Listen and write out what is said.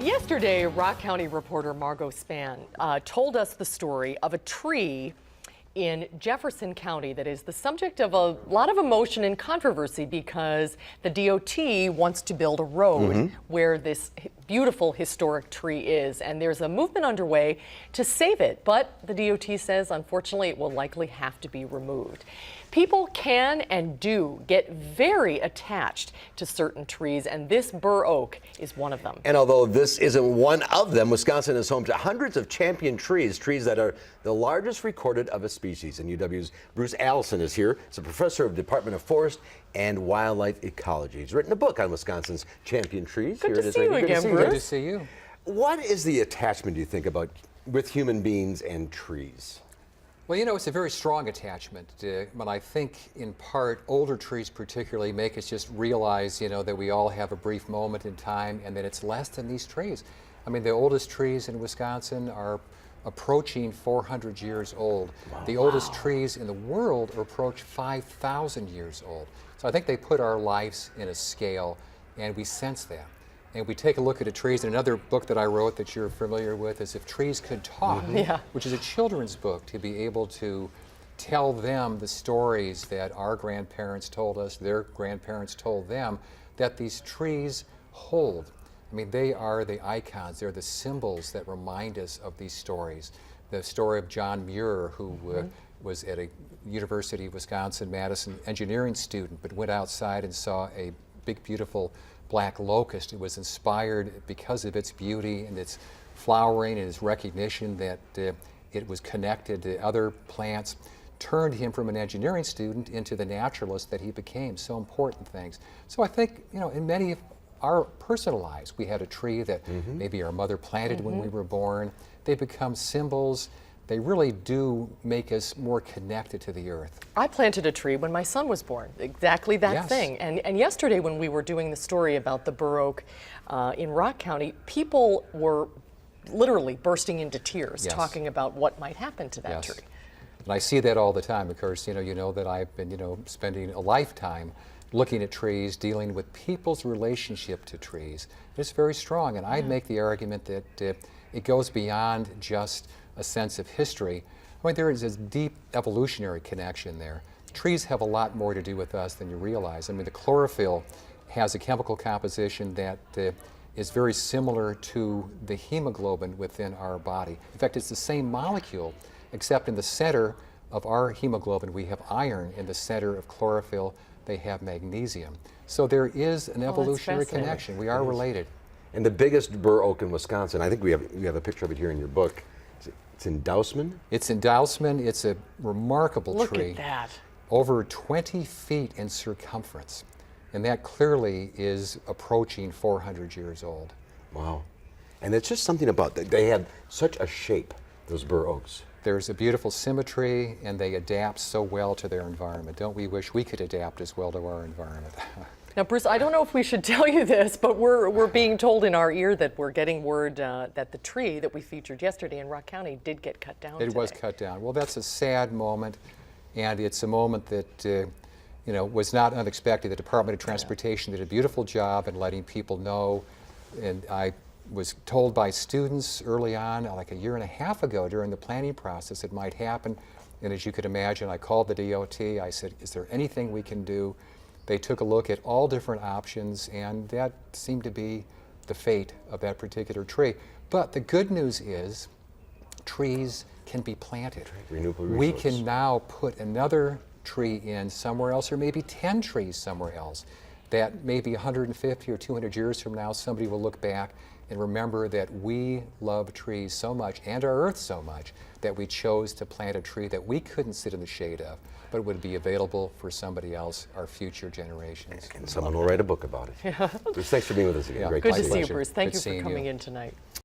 Yesterday, Rock County reporter Margot Spann told us the story of a tree in Jefferson County that is the subject of a lot of emotion and controversy because the DOT wants to build a road where this beautiful historic tree is, and there's a movement underway to save it, but the DOT says unfortunately it will likely have to be removed. People can and do get very attached to certain trees, and this bur oak is one of them. And although this isn't one of them, Wisconsin is home to hundreds of champion trees that are the largest recorded of a species. And UW's Bruce Allison is here. He's a professor of Department of Forest and Wildlife Ecology. He's written a book on Wisconsin's champion trees. Good to see you again, Bruce. Good to see you. What is the attachment, do you think, about with human beings and trees? Well, you know, it's a very strong attachment, but I think in part older trees particularly make us just realize, you know, that we all have a brief moment in time and that it's less than these trees. I mean, the oldest trees in Wisconsin are approaching 400 years old. Wow. The oldest trees in the world are approaching 5,000 years old. So I think they put our lives in a scale, and we sense that. And we take a look at the trees, and another book that I wrote that you're familiar with is If Trees Could Talk, which is a children's book to be able to tell them the stories that our grandparents told us, their grandparents told them, that these trees hold. I mean, they are the icons, they're the symbols that remind us of these stories. The story of John Muir, who was at a University of Wisconsin-Madison engineering student, but went outside and saw a big, beautiful black locust. It was inspired because of its beauty and its flowering and its recognition that it was connected to other plants, turned him from an engineering student into the naturalist that he became. So important things. So I think, you know, in many of our personal lives, we had a tree that maybe our mother planted when we were born. They become symbols. They really do make us more connected to the earth. I planted a tree when my son was born, exactly that thing. And yesterday when we were doing the story about the bur oak in Rock County, people were literally bursting into tears talking about what might happen to that tree. And I see that all the time. Of course, you know that I've been, spending a lifetime looking at trees, dealing with people's relationship to trees. It's very strong, and I'd make the argument that it goes beyond just a sense of history. I mean, there is a deep evolutionary connection there. Trees have a lot more to do with us than you realize. I mean, the chlorophyll has a chemical composition that is very similar to the hemoglobin within our body. In fact, it's the same molecule, except in the center of our hemoglobin we have iron, in the center of chlorophyll they have magnesium. So there is an evolutionary connection. We are related. And the biggest bur oak in Wisconsin, I think we have a picture of it here in your book. It's in Dousman? It's in Dousman. It's a remarkable tree. Look at that. Over 20 feet in circumference. And that clearly is approaching 400 years old. Wow. And it's just something about that. They have such a shape, those bur oaks. There's a beautiful symmetry, and they adapt so well to their environment. Don't we wish we could adapt as well to our environment? Now, Bruce, I don't know if we should tell you this, but we're being told in our ear that we're getting word that the tree that we featured yesterday in Rock County did get cut down today. Was cut down. Well, that's a sad moment, and it's a moment that was not unexpected. The Department of Transportation did a beautiful job in letting people know, and I was told by students early on, like a year and a half ago during the planning process, it might happen. And as you could imagine, I called the DOT. I said, is there anything we can do? They took a look at all different options, and that seemed to be the fate of that particular tree. But the good news is trees can be planted. Renewable resource. We can now put another tree in somewhere else, or maybe 10 trees somewhere else, that maybe 150 or 200 years from now somebody will look back and remember that we love trees so much and our earth so much that we chose to plant a tree that we couldn't sit in the shade of, but would be available for somebody else, our future generations. And someone will write a book about it. Bruce, thanks for being with us again. Great Good to to see you, Bruce. Thank Good you for coming you. in tonight.